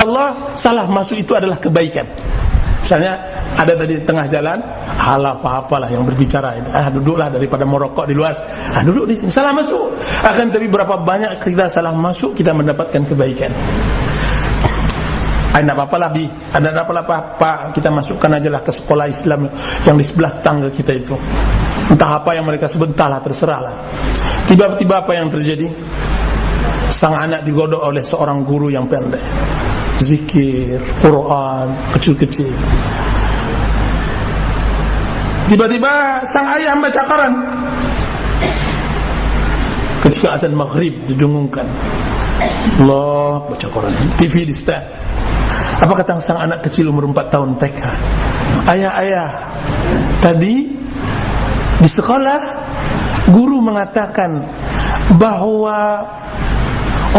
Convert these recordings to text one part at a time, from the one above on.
Allah, salah masuk itu adalah kebaikan. Misalnya ada tadi di tengah jalan, halah apa-apalah yang berbicara, duduklah daripada merokok di luar, duduk di sini, salah masuk. Akan tapi berapa banyak kita salah masuk, kita mendapatkan kebaikan. Tidak apa-apalah Bi, ada apalah Pak, kita masukkan aja lah ke sekolah Islam yang di sebelah tangga kita itu. Entah apa yang mereka sebut, entahlah, terserahlah. Tiba-tiba apa yang terjadi? Sang anak digodok oleh seorang guru yang pendek, zikir, Quran, kecil-kecil. Tiba-tiba sang ayah membaca Quran. Ketika azan maghrib didengungkan, Allah baca Quran, TV di stand. Apa kata sang anak kecil umur 4 tahun TK? Ayah, tadi di sekolah guru mengatakan bahwa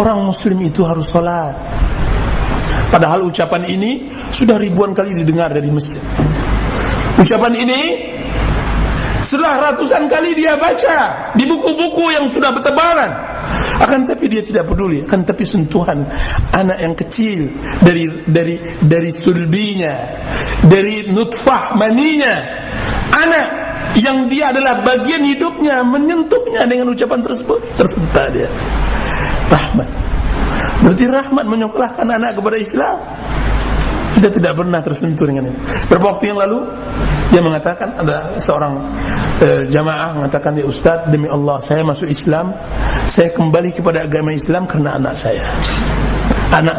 orang muslim itu harus sholat. Padahal ucapan ini sudah ribuan kali didengar dari masjid. Ucapan ini setelah ratusan kali dia baca di buku-buku yang sudah bertebaran. Akan tapi dia tidak peduli. Akan tapi sentuhan anak yang kecil dari sulbinya, dari nutfah maninya, anak yang dia adalah bagian hidupnya, menyentuhnya dengan ucapan tersebut, tersentak dia. Rahmat. Berarti rahmat menyekolahkan anak kepada Islam. Kita tidak pernah tersentuh dengan itu. Beberapa waktu yang lalu dia mengatakan, ada seorang jamaah mengatakan, ya Ustaz, demi Allah saya masuk Islam, saya kembali kepada agama Islam karena anak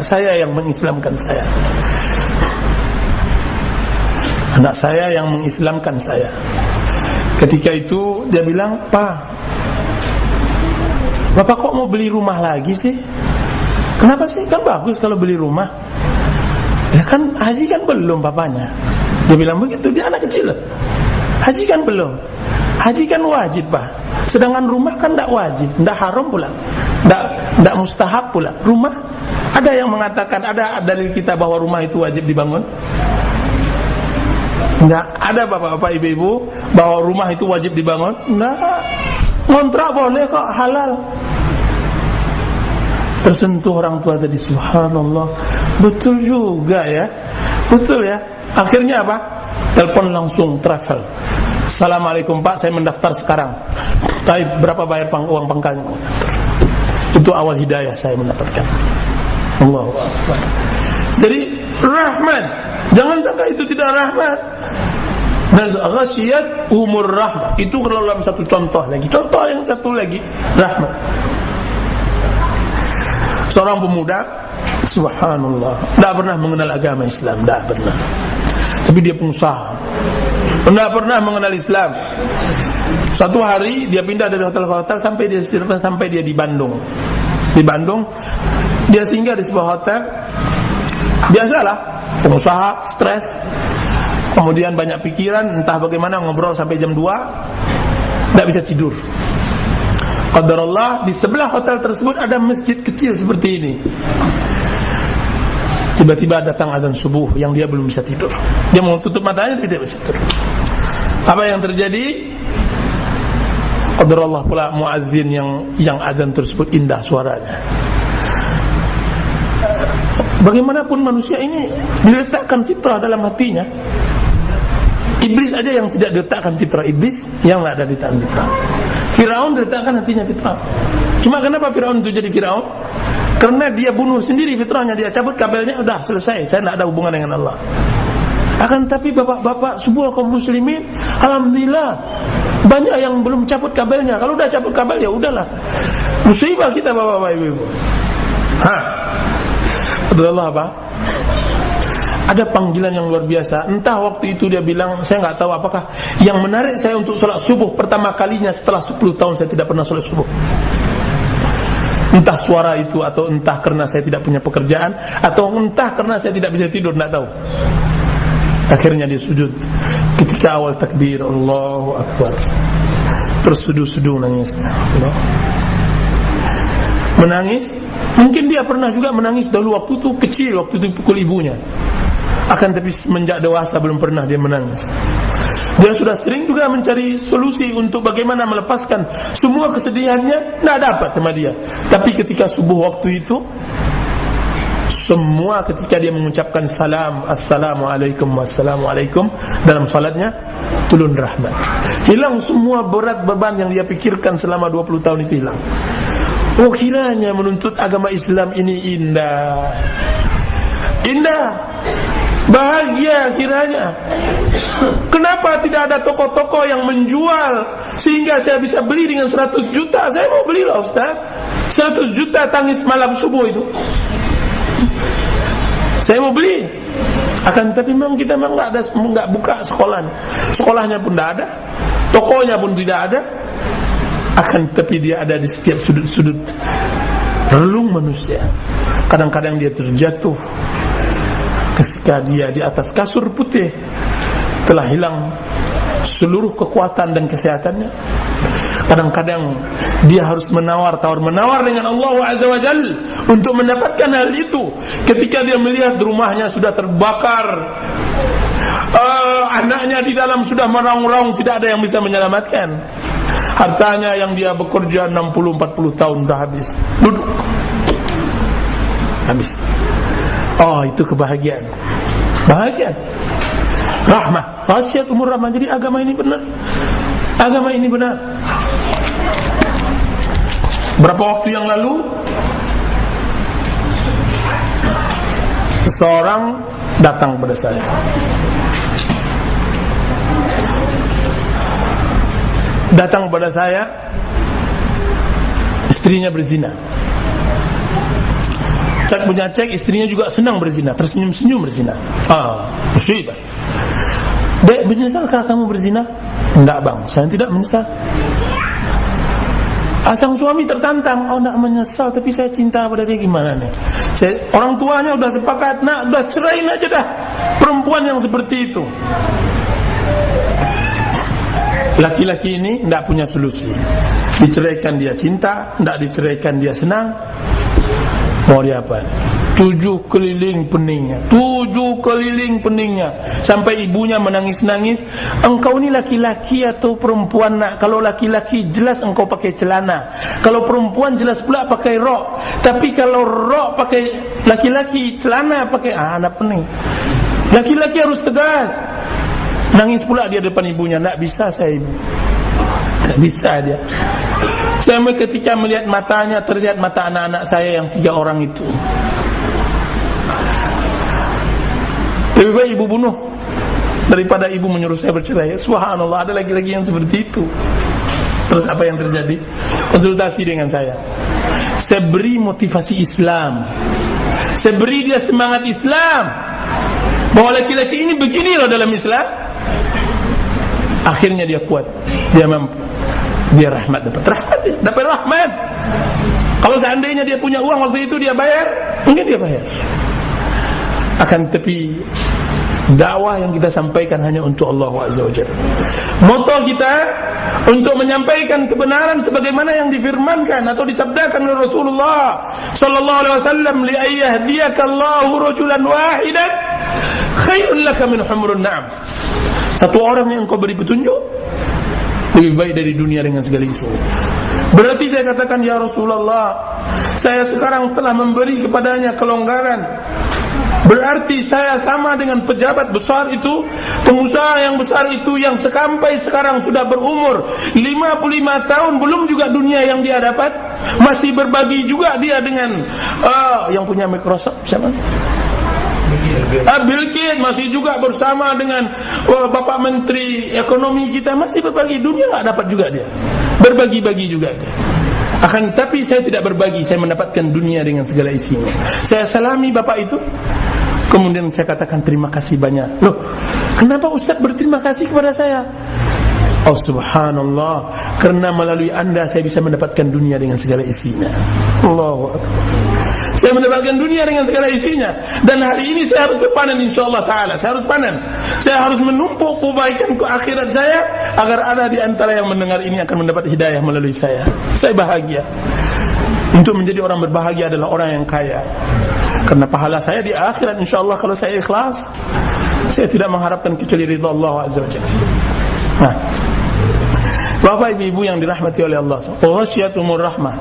saya yang mengislamkan saya. Anak saya yang mengislamkan saya. Ketika itu dia bilang, Pak, Bapak kok mau beli rumah lagi sih? Kenapa sih? Kan bagus kalau beli rumah. Ya kan haji kan belum bapaknya. Dia bilang begitu, dia anak kecil. Haji kan belum. Haji kan wajib Pak. Sedangkan rumah kan tidak wajib, tidak haram pula, tidak mustahab pula. Rumah, ada yang mengatakan, ada dalil kita bahwa rumah itu wajib dibangun? Tidak ada bapak-bapak ibu-ibu bahwa rumah itu wajib dibangun? Tidak. Ngontrak boleh kok, halal. Tersentuh orang tua tadi, subhanallah, betul juga ya, betul ya. Akhirnya apa? Telepon langsung travel. Assalamualaikum Pak, saya mendaftar sekarang. Tapi berapa bayar uang pangkalnya? Itu awal hidayah saya mendapatkan. Allahu Akbar. Jadi rahmat, jangan sangka itu tidak rahmat. Dan ghasyiyat umur rahmat, itu kalau dalam satu contoh lagi. Contoh yang satu lagi, rahmat. Seorang pemuda, subhanallah, tidak pernah mengenal agama Islam, tidak pernah. Tapi dia pengusaha, tidak pernah mengenal Islam. Satu hari dia pindah dari hotel ke hotel sampai dia di Bandung. Di Bandung dia singgah di sebuah hotel. Biasalah, pengusaha stres, kemudian banyak pikiran, entah bagaimana ngobrol sampai jam 2, tidak bisa tidur. Qadarullah, di sebelah hotel tersebut ada masjid kecil seperti ini. Tiba-tiba datang azan subuh yang dia belum bisa tidur. Dia mau tutup matanya tapi tidak bisa tidur. Apa yang terjadi? Qadarullah pula muadzin yang azan tersebut indah suaranya. Bagaimanapun manusia ini diletakkan fitrah dalam hatinya. Iblis aja yang tidak diletakkan fitrah, iblis yang tidak ada diletakkan fitrah. Firaun diletakkan hatinya fitrah. Cuma kenapa Firaun itu jadi Firaun? Karena dia bunuh sendiri fitrahnya, dia cabut kabelnya, udah selesai, saya tidak ada hubungan dengan Allah. Akan tapi bapak-bapak sebuah kaum muslimin, alhamdulillah banyak yang belum cabut kabelnya. Kalau udah cabut kabel ya udahlah. Musibah kita bapak-bapak ibu-ibu. Adalah apa? Ada panggilan yang luar biasa. Entah waktu itu dia bilang, saya nggak tahu apakah yang menarik saya untuk sholat subuh pertama kalinya setelah 10 tahun saya tidak pernah sholat subuh. Entah suara itu, atau entah karena saya tidak punya pekerjaan, atau entah karena saya tidak bisa tidur, nggak tahu. Akhirnya dia sujud. Ketika awal takbir, Allahu Akbar, terseduh-seduh nangisnya. Allah. Menangis. Mungkin dia pernah juga menangis dahulu waktu itu kecil, waktu itu pukul ibunya. Akan tapi semenjak dewasa belum pernah dia menangis. Dia sudah sering juga mencari solusi untuk bagaimana melepaskan semua kesedihannya, tidak dapat sama dia. Tapi ketika subuh waktu itu, Semua ketika dia mengucapkan salam, assalamualaikum, wassalamualaikum, dalam salatnya turun rahmat. Hilang semua berat beban yang dia pikirkan selama 20 tahun itu hilang. Oh, kiranya menuntut agama Islam ini indah. Indah, bahagia kiranya. Kenapa tidak ada toko-toko yang menjual sehingga saya bisa beli dengan 100 juta? Saya mau beli loh Ustaz, 100 juta tangis malam subuh itu. Saya mau beli. Akan tapi memang kita memang nggak buka sekolahnya pun tidak ada, tokonya pun tidak ada. Akan tapi dia ada di setiap sudut-sudut relung manusia. Kadang-kadang dia terjatuh ketika dia di atas kasur putih, telah hilang seluruh kekuatan dan kesehatannya. Kadang-kadang dia harus menawar dengan Allah Azza wa Jalla untuk mendapatkan hal itu. Ketika dia melihat rumahnya sudah terbakar, anaknya di dalam sudah meraung-raung, tidak ada yang bisa menyelamatkan. Hartanya yang dia bekerja 60-40 tahun dah habis, duduk habis. Oh, itu kebahagiaan. Bahagia, rahmah, wasiat umur rahmah. Jadi agama ini benar. Agama ini benar. Berapa waktu yang lalu seorang datang kepada saya. Datang kepada saya, istrinya berzina. Cek punya cek, istrinya juga senang berzina, tersenyum-senyum berzina. Musibah. Dek, menyesalkah kamu berzina? Enggak bang, saya tidak menyesal. Sang suami tertantang, enggak menyesal, tapi saya cinta pada dia. Gimana nih? Orang tuanya udah sepakat, nak, udah cerain aja dah perempuan yang seperti itu. Laki-laki ini enggak punya solusi. Diceraikan dia cinta, enggak diceraikan dia senang. Mau dia apa? 7 keliling peningnya, sampai ibunya menangis-nangis. Engkau ini laki-laki atau perempuan nak? Kalau laki-laki jelas engkau pakai celana, kalau perempuan jelas pula pakai rok. Tapi kalau rok pakai laki-laki, celana pakai anak pening. Laki-laki harus tegas. Nangis pula dia depan ibunya. Tak bisa saya, ibu, tak bisa dia. Saya ketika melihat matanya, terlihat mata anak-anak saya yang 3 orang itu. Lebih baik ibu bunuh daripada ibu menyuruh saya bercerai. Subhanallah, ada lagi-lagi yang seperti itu. Terus apa yang terjadi? Konsultasi dengan saya. Saya beri motivasi Islam, saya beri dia semangat Islam, bahwa laki-laki ini begini loh dalam Islam. Akhirnya dia kuat, dia mampu, dia dapat rahmat. Kalau seandainya dia punya uang waktu itu dia bayar, mungkin dia bayar. Akan tapi dakwah yang kita sampaikan hanya untuk Allah Azza wa Jalla. Moto kita untuk menyampaikan kebenaran sebagaimana yang difirmankan atau disabdakan oleh Rasulullah sallallahu alaihi wasallam, li ayyahdiyaka Allahu rajulan wahidan khairun laka min humrun na'am. Satu orang yang kau beri petunjuk lebih baik dari dunia dengan segala isinya. Berarti saya katakan, ya Rasulullah, saya sekarang telah memberi kepadanya kelonggaran. Berarti saya sama dengan pejabat besar itu, pengusaha yang besar itu, yang sampai sekarang sudah berumur 55 tahun, belum juga dunia yang dia dapat, masih berbagi juga dia dengan yang punya Microsoft, siapa? Bill Gates, masih juga bersama dengan Bapak Menteri Ekonomi kita, masih berbagi. Dunia nggak dapat juga dia, berbagi-bagi juga dia. Akan tapi saya tidak berbagi, saya mendapatkan dunia dengan segala isinya. Saya salami Bapak itu, kemudian saya katakan terima kasih banyak. Loh, kenapa Ustaz berterima kasih kepada saya? Oh subhanallah, karena melalui anda saya bisa mendapatkan dunia dengan segala isinya. Allahu Akbar. Saya mendapatkan dunia dengan segala isinya. Dan hari ini saya harus berpanen, insyaAllah ta'ala. Saya harus panen. Saya harus menumpuk kebaikan ke akhirat saya, agar ada di antara yang mendengar ini akan mendapat hidayah melalui saya. Saya bahagia. Untuk menjadi orang berbahagia adalah orang yang kaya, karena pahala saya di akhirat insyaAllah kalau saya ikhlas. Saya tidak mengharapkan kecuali ridha Allah Azza wa Jalla. Nah, Bapak ibu-ibu yang dirahmati oleh Allah, wasiat umur rahmah,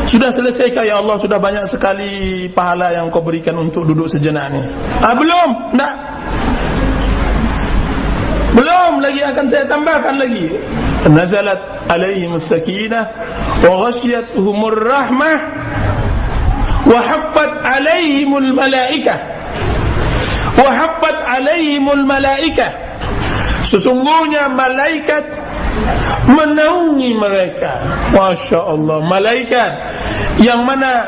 Sudah selesaikah ya Allah? Sudah banyak sekali pahala yang kau berikan untuk duduk sejenak ni. Belum, tak. Belum lagi, akan saya tambahkan lagi. Nazalat alaihimus sakinah wa ghasyiyatuhumur rahmah wa haffat alaihimul malaikah. Wa haffat alaihimul malaikah. Sesungguhnya malaikat menaungi mereka. Masya Allah, malaikat yang mana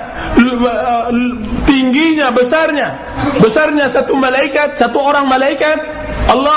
tingginya, besarnya satu malaikat, satu orang malaikat, Allah